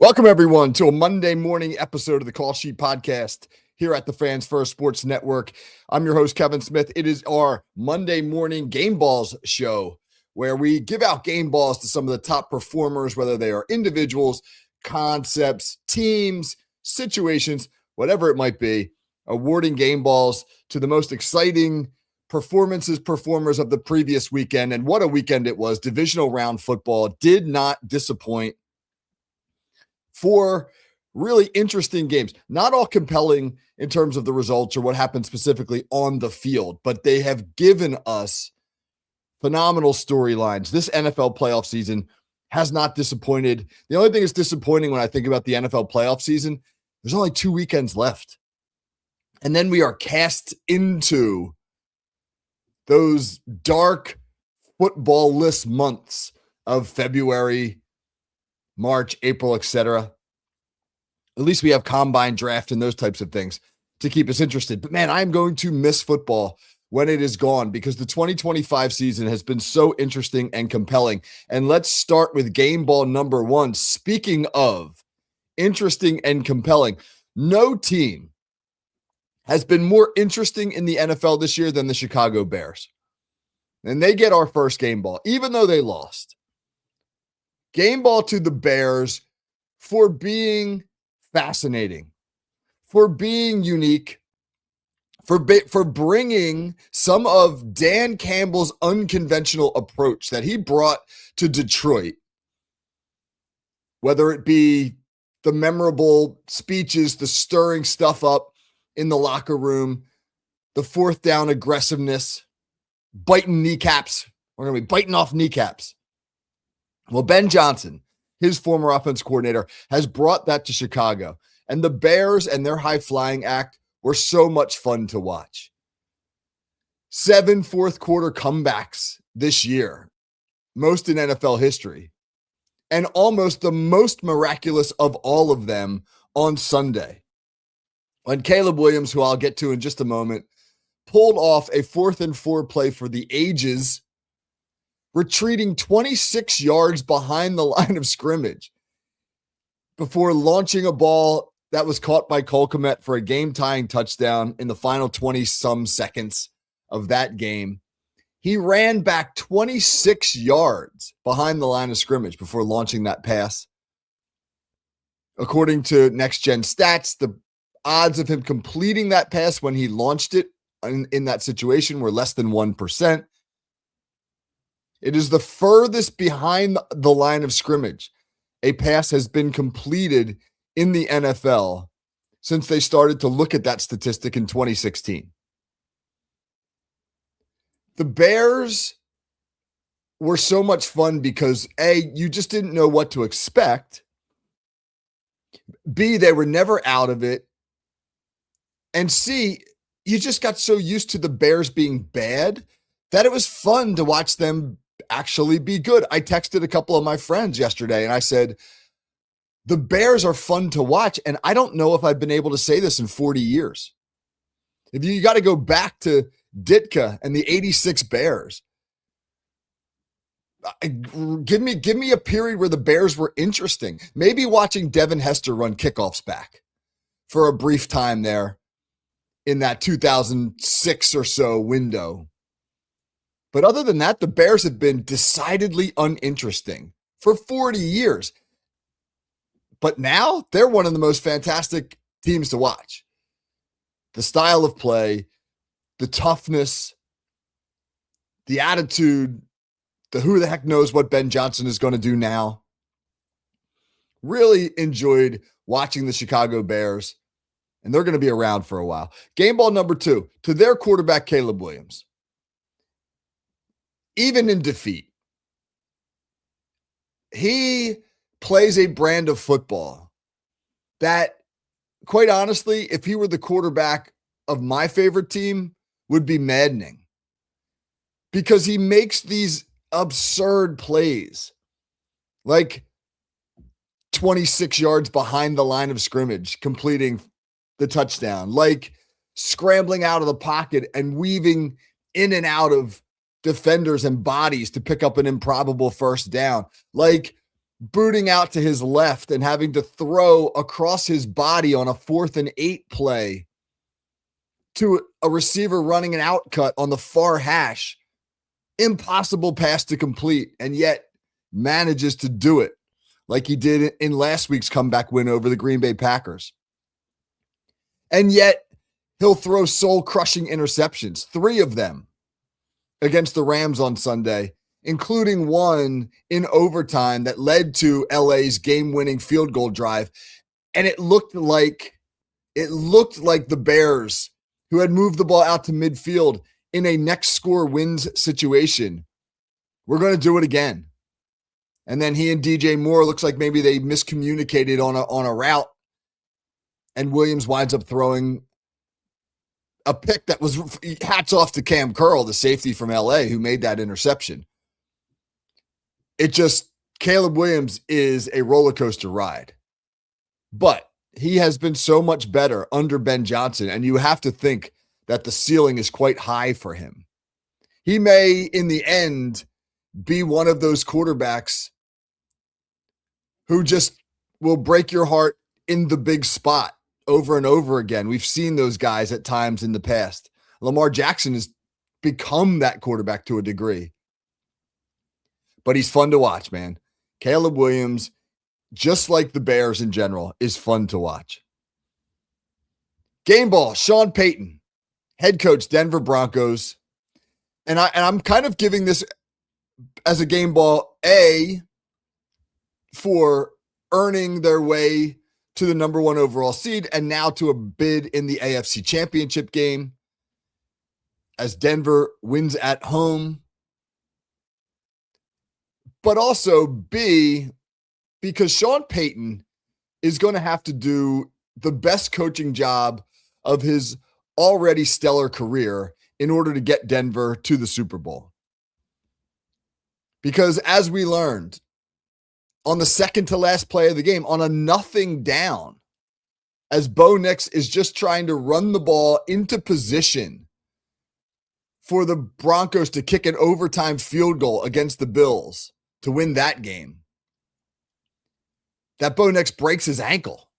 Welcome, everyone, to a Monday morning episode of the Call Sheet Podcast here at the Fans First Sports Network. I'm your host, Kevin Smith. It is our Monday morning Game Balls show where we give out game balls to some of the top performers, whether they are individuals, concepts, teams, situations, whatever it might be, awarding game balls to the most exciting performers of the previous weekend. And what a weekend it was. Divisional round football did not disappoint. Four really interesting games, not all compelling in terms of the results or what happened specifically on the field, but they have given us phenomenal storylines. This NFL playoff season has not disappointed. The only thing that's disappointing when I think about the NFL playoff season, there's only 2 weekends left. And then we are cast into those dark football-less months of February, March, April, etc. At least we have combine draft and those types of things to keep us interested. But man, I'm going to miss football when it is gone because the 2025 season has been so interesting and compelling. And let's start with game ball number 1. Speaking of interesting and compelling, no team has been more interesting in the NFL this year than the Chicago Bears. And they get our first game ball, even though they lost. Game ball to the Bears for being fascinating, for being unique, for bringing some of Dan Campbell's unconventional approach that he brought to Detroit, whether it be the memorable speeches, the stirring stuff up in the locker room, the fourth down aggressiveness, biting kneecaps. We're going to be biting off kneecaps. Well, Ben Johnson, his former offense coordinator, has brought that to Chicago. And the Bears and their high-flying act were so much fun to watch. 7 fourth-quarter comebacks this year, most in NFL history, and almost the most miraculous of all of them on Sunday, when Caleb Williams, who I'll get to in just a moment, pulled off a 4th and 4 play for the ages, retreating 26 yards behind the line of scrimmage before launching a ball that was caught by Cole Kmet for a game-tying touchdown in the final 20-some seconds of that game. He ran back 26 yards behind the line of scrimmage before launching that pass. According to Next Gen Stats, the odds of him completing that pass when he launched it in that situation were less than 1%. It is the furthest behind the line of scrimmage a pass has been completed in the NFL since they started to look at that statistic in 2016. The Bears were so much fun because A, you just didn't know what to expect. B, they were never out of it. And C, you just got so used to the Bears being bad that it was fun to watch them actually be good. I texted a couple of my friends yesterday and I said, the Bears are fun to watch. And I don't know if I've been able to say this in 40 years. If you got to go back to Ditka and the 86 Bears, give me a period where the Bears were interesting. Maybe watching Devin Hester run kickoffs back for a brief time there in that 2006 or so window. But other than that, the Bears have been decidedly uninteresting for 40 years. But now they're one of the most fantastic teams to watch. The style of play, the toughness, the attitude, the who the heck knows what Ben Johnson is going to do now. Really enjoyed watching the Chicago Bears, and they're going to be around for a while. Game ball number 2, to their quarterback, Caleb Williams. Even in defeat, he plays a brand of football that, quite honestly, if he were the quarterback of my favorite team, would be maddening. Because he makes these absurd plays, like 26 yards behind the line of scrimmage, completing the touchdown, like scrambling out of the pocket and weaving in and out of defenders and bodies to pick up an improbable first down, like booting out to his left and having to throw across his body on a 4th and 8 play to a receiver running an out cut on the far hash. Impossible pass to complete, and yet manages to do it like he did in last week's comeback win over the Green Bay Packers. And yet he'll throw soul-crushing interceptions, 3 of them against the Rams on Sunday, including one in overtime that led to LA's game-winning field goal drive. And it looked like the Bears, who had moved the ball out to midfield in a next score wins situation, we're going to do it again. And then he and DJ Moore, looks like maybe they miscommunicated on a route, and Williams winds up throwing a pick that was hats off to Cam Curl, the safety from LA, who made that interception. Caleb Williams is a roller coaster ride, but he has been so much better under Ben Johnson, and you have to think that the ceiling is quite high for him. He may, in the end, be one of those quarterbacks who just will break your heart in the big spot over and over again. We've seen those guys at times in the past. Lamar Jackson has become that quarterback to a degree. But he's fun to watch, man. Caleb Williams, just like the Bears in general, is fun to watch. Game ball, Sean Payton, head coach, Denver Broncos. And I'm kind of giving this as a game ball, A, for earning their way to the number 1 overall seed and now to a bid in the AFC Championship game as Denver wins at home. But also B, because Sean Payton is going to have to do the best coaching job of his already stellar career in order to get Denver to the Super Bowl. Because as we learned, on the second to last play of the game, on a nothing down, as Bo Nix is just trying to run the ball into position for the Broncos to kick an overtime field goal against the Bills to win that game, that Bo Nix breaks his ankle.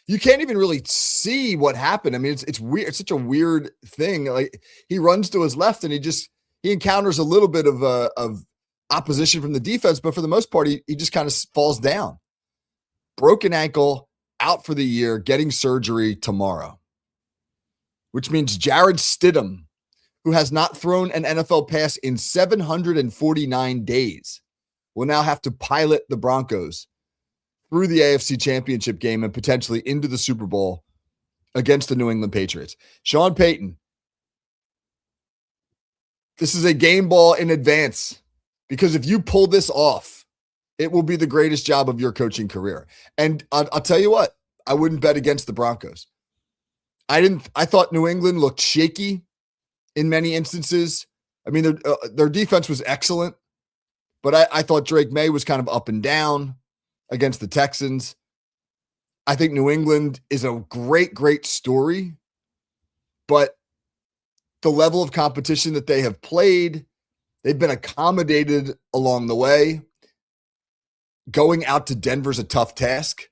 You can't even really see what happened. I mean, it's weird. It's such a weird thing. Like, he runs to his left and he encounters a little bit of opposition from the defense, but for the most part, he just kind of falls down. Broken ankle, out for the year, getting surgery tomorrow, which means Jarrett Stidham, who has not thrown an NFL pass in 749 days, will now have to pilot the Broncos through the AFC Championship game and potentially into the Super Bowl against the New England Patriots. Sean Payton, this is a game ball in advance, because if you pull this off, it will be the greatest job of your coaching career. And I'll tell you what, I wouldn't bet against the Broncos. I thought New England looked shaky in many instances. I mean, their defense was excellent, but I thought Drake May was kind of up and down against the Texans. I think New England is a great, great story, but the level of competition that they have played, they've been accommodated along the way. Going out to Denver's a tough task.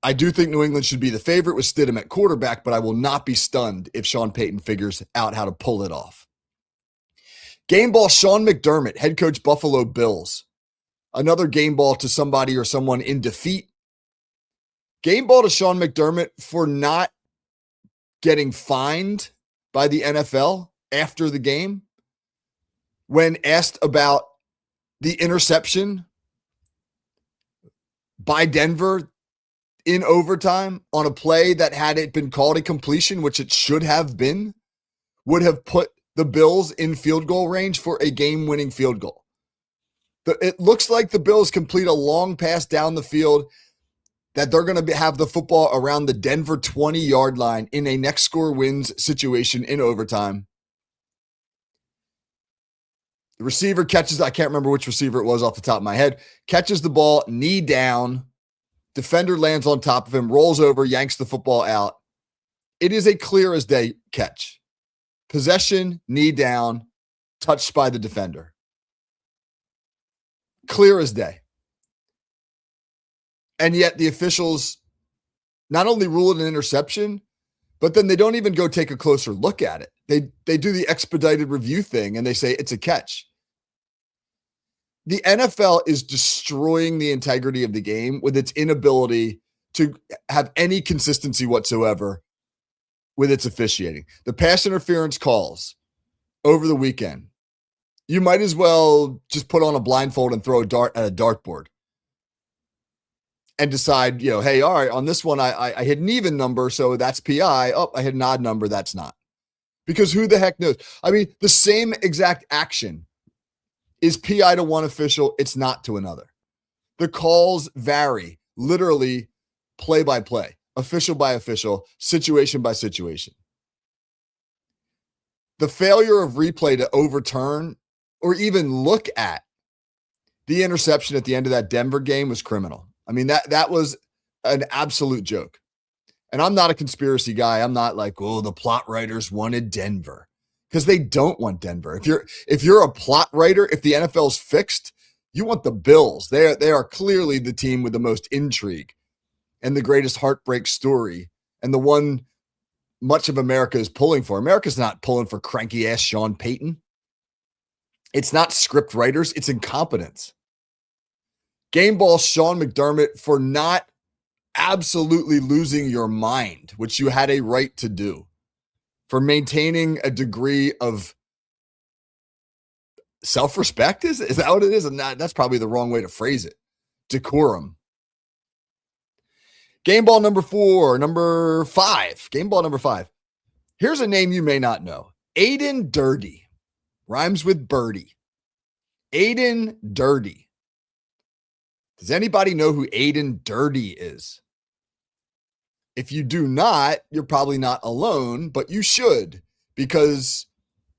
I do think New England should be the favorite with Stidham at quarterback, but I will not be stunned if Sean Payton figures out how to pull it off. Game ball, Sean McDermott, head coach, Buffalo Bills. Another game ball to somebody or someone in defeat. Game ball to Sean McDermott for not getting fined by the NFL after the game when asked about the interception by Denver in overtime on a play that, had it been called a completion, which it should have been, would have put the Bills in field goal range for a game-winning field goal. It looks like the Bills complete a long pass down the field that they're going to have the football around the Denver 20-yard line in a next score wins situation in overtime. The receiver catches, I can't remember which receiver it was off the top of my head, catches the ball, knee down, defender lands on top of him, rolls over, yanks the football out. It is a clear as day catch. Possession, knee down, touched by the defender. clear as day. And yet the officials not only rule it an interception, but then they don't even go take a closer look at it. They do the expedited review thing and they say it's a catch. The NFL is destroying the integrity of the game with its inability to have any consistency whatsoever with its officiating. The pass interference calls over the weekend, you might as well just put on a blindfold and throw a dart at a dartboard and decide, hey, all right, on this one, I hit an even number, so that's PI. Oh, I hit an odd number, that's not. Because who the heck knows? I mean, the same exact action is PI to one official, it's not to another. The calls vary literally play by play, official by official, situation by situation. The failure of replay to overturn or even look at the interception at the end of that Denver game was criminal. I mean, that was an absolute joke. And I'm not a conspiracy guy. I'm not like, oh, the plot writers wanted Denver, because they don't want Denver. If you're a plot writer, if the NFL's fixed, you want the Bills. They are clearly the team with the most intrigue and the greatest heartbreak story, and the one much of America is pulling for. America's not pulling for cranky ass Sean Payton. It's not script writers, it's incompetence. Game ball Sean McDermott for not absolutely losing your mind, which you had a right to do, for maintaining a degree of self-respect. Is that what it is? And that's probably the wrong way to phrase it. Decorum. Game ball number 5. Game ball number 5. Here's a name you may not know. Aden Durde. Rhymes with birdie. Aden Durde. Does anybody know who Aden Durde is? If you do not, you're probably not alone, but you should, because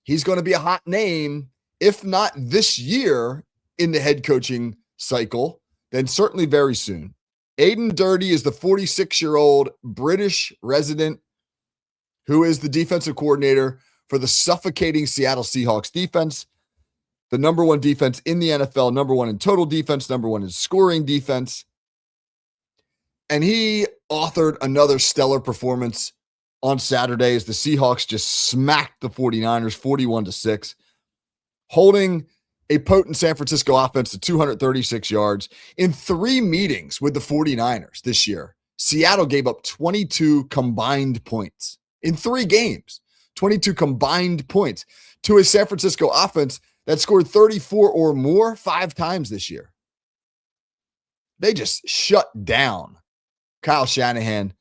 he's going to be a hot name, if not this year in the head coaching cycle, then certainly very soon. Aden Durde is the 46-year-old British resident who is the defensive coordinator for the suffocating Seattle Seahawks defense, the number one defense in the NFL, number one in total defense, number one in scoring defense. And he authored another stellar performance on Saturday as the Seahawks just smacked the 49ers 41-6, holding a potent San Francisco offense to 236 yards. In 3 meetings with the 49ers this year, Seattle gave up 22 combined points. In 3 games, 22 combined points to a San Francisco offense that scored 34 or more 5 times this year. They just shut down Kyle Shanahan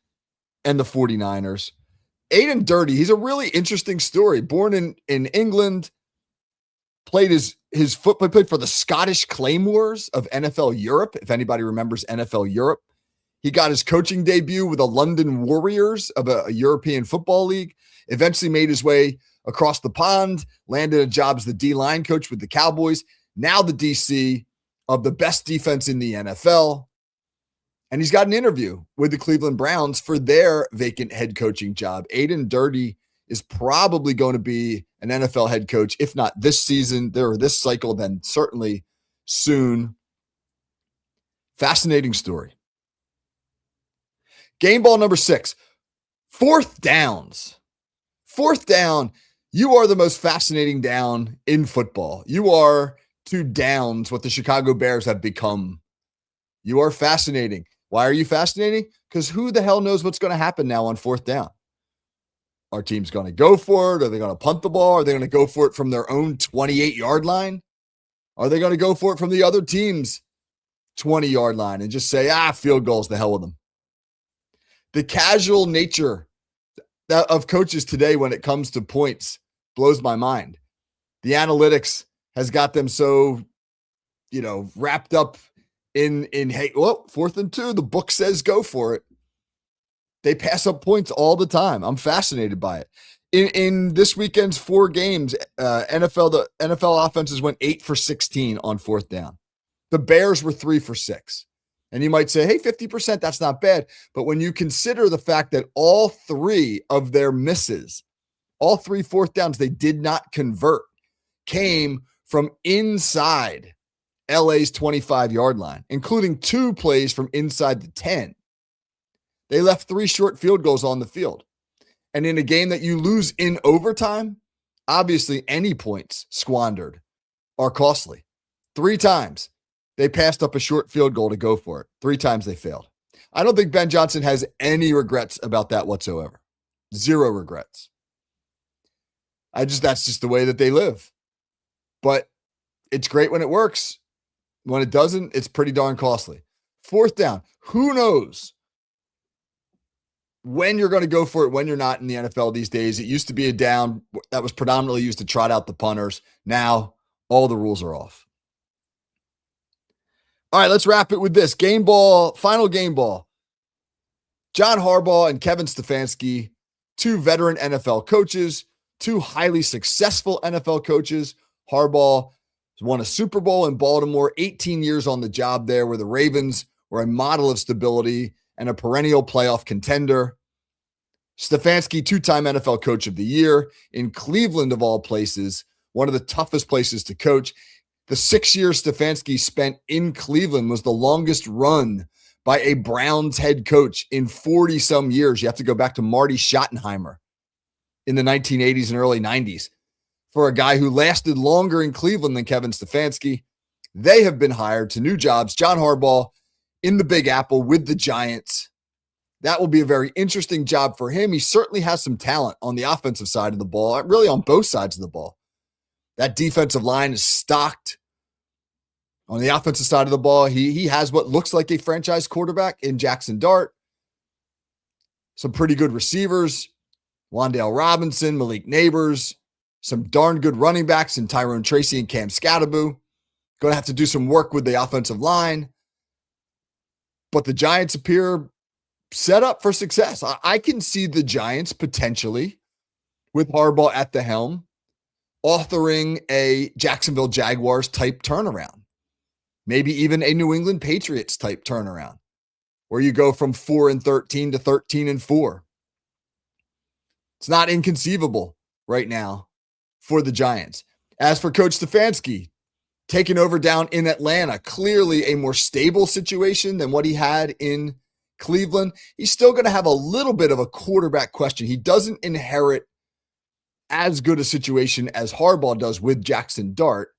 and the 49ers. Aden Durde, he's a really interesting story. Born in England, played played for the Scottish Claymores of NFL Europe, if anybody remembers NFL Europe. He got his coaching debut with the London Warriors of a European football league, eventually made his way across the pond, landed a job as the D-line coach with the Cowboys, now the DC of the best defense in the NFL. And he's got an interview with the Cleveland Browns for their vacant head coaching job. Aden Durde is probably going to be an NFL head coach, if not this season or this cycle, then certainly soon. Fascinating story. Game ball number 6, 4th downs. 4th down, you are the most fascinating down in football. You are to downs what the Chicago Bears have become. You are fascinating. Why are you fascinating? Because who the hell knows what's going to happen now on 4th down? Our team's going to go for it? Are they going to punt the ball? Are they going to go for it from their own 28-yard line? Are they going to go for it from the other team's 20-yard line and just say, field goals, the hell with them? The casual nature of coaches today when it comes to points blows my mind. The analytics has got them so, wrapped up in hey, 4th and 2, the book says go for it. They pass up points all the time. I'm fascinated by it. In this weekend's 4 games, the NFL offenses went 8 for 16 on 4th down. The Bears were 3 for 6. And you might say, hey, 50%, that's not bad. But when you consider the fact that all 3 of their misses, all 3 4th downs they did not convert, came from inside LA's 25-yard line, including 2 plays from inside the 10. They left 3 short field goals on the field. And in a game that you lose in overtime, obviously any points squandered are costly. 3 times they passed up a short field goal to go for it. 3 times they failed. I don't think Ben Johnson has any regrets about that whatsoever. 0 regrets. That's just the way that they live. But it's great when it works. When it doesn't, it's pretty darn costly. 4th down. Who knows when you're going to go for it, when you're not in the NFL these days? It used to be a down that was predominantly used to trot out the punters. Now, all the rules are off. All right, let's wrap it with this. Game ball, final game ball. John Harbaugh and Kevin Stefanski, 2 veteran NFL coaches, 2 highly successful NFL coaches. Harbaugh won a Super Bowl in Baltimore, 18 years on the job there, where the Ravens were a model of stability and a perennial playoff contender. Stefanski, 2-time NFL Coach of the Year in Cleveland, of all places, one of the toughest places to coach. The 6 years Stefanski spent in Cleveland was the longest run by a Browns head coach in 40-some years. You have to go back to Marty Schottenheimer in the 1980s and early 90s for a guy who lasted longer in Cleveland than Kevin Stefanski. They have been hired to new jobs. John Harbaugh in the Big Apple with the Giants. That will be a very interesting job for him. He certainly has some talent on the offensive side of the ball, really on both sides of the ball. That defensive line is stocked. On the offensive side of the ball, he has what looks like a franchise quarterback in Jackson Dart. Some pretty good receivers. Wan'Dale Robinson, Malik Neighbors. Some darn good running backs in Tyrone Tracy and Cam Scatterbu. Going to have to do some work with the offensive line. But the Giants appear set up for success. I can see the Giants potentially, with Harbaugh at the helm, authoring a Jacksonville Jaguars type turnaround. Maybe even a New England Patriots type turnaround, where you go from 4-13 to 13-4. It's not inconceivable right now for the Giants. As for Coach Stefanski, taking over down in Atlanta, clearly a more stable situation than what he had in Cleveland. He's still going to have a little bit of a quarterback question. He doesn't inherit as good a situation as Harbaugh does with Jackson Dart.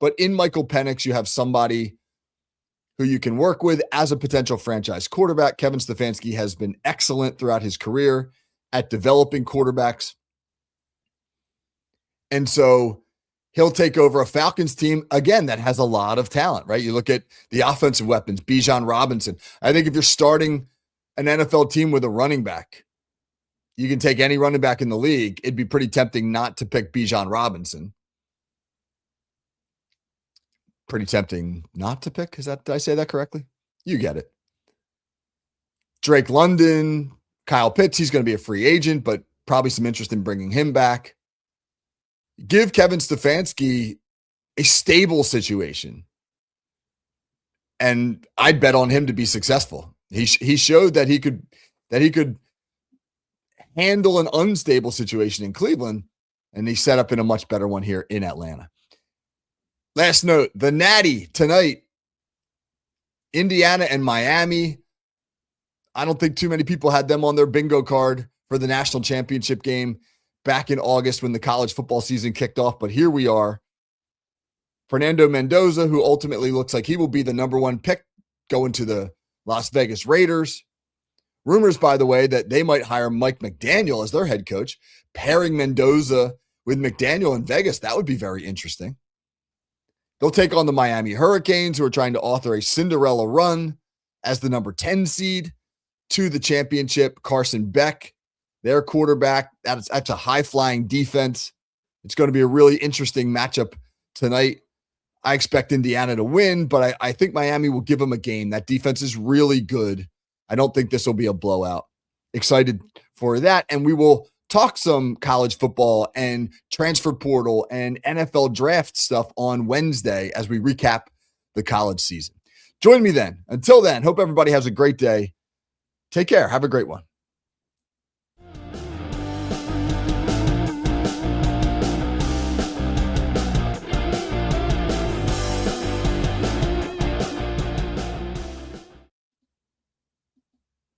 But in Michael Penix, you have somebody who you can work with as a potential franchise quarterback. Kevin Stefanski has been excellent throughout his career at developing quarterbacks. And so he'll take over a Falcons team, again, that has a lot of talent, right? You look at the offensive weapons, Bijan Robinson. I think if you're starting an NFL team with a running back, you can take any running back in the league. It'd be pretty tempting not to pick Bijan Robinson. Pretty tempting not to pick. Did I say that correctly? You get it. Drake London, Kyle Pitts, he's going to be a free agent, but probably some interest in bringing him back. Give Kevin Stefanski a stable situation, and I'd bet on him to be successful. He showed that he could handle an unstable situation in Cleveland, and he set up in a much better one here in Atlanta. Last note, the Natty tonight, Indiana and Miami. I don't think too many people had them on their bingo card for the national championship game back in August when the college football season kicked off. But here we are. Fernando Mendoza, who ultimately looks like he will be the number 1 pick going to the Las Vegas Raiders. Rumors, by the way, that they might hire Mike McDaniel as their head coach, pairing Mendoza with McDaniel in Vegas. That would be very interesting. They'll take on the Miami Hurricanes, who are trying to author a Cinderella run as the number 10 seed to the championship. Carson Beck, their quarterback. That's a high-flying defense. It's going to be a really interesting matchup tonight. I expect Indiana to win, but I think Miami will give them a game. That defense is really good. I don't think this will be a blowout. Excited for that, and we will talk some college football and transfer portal and NFL draft stuff on Wednesday as we recap the college season. Join me then. Until then, hope everybody has a great day. Take care. Have a great one.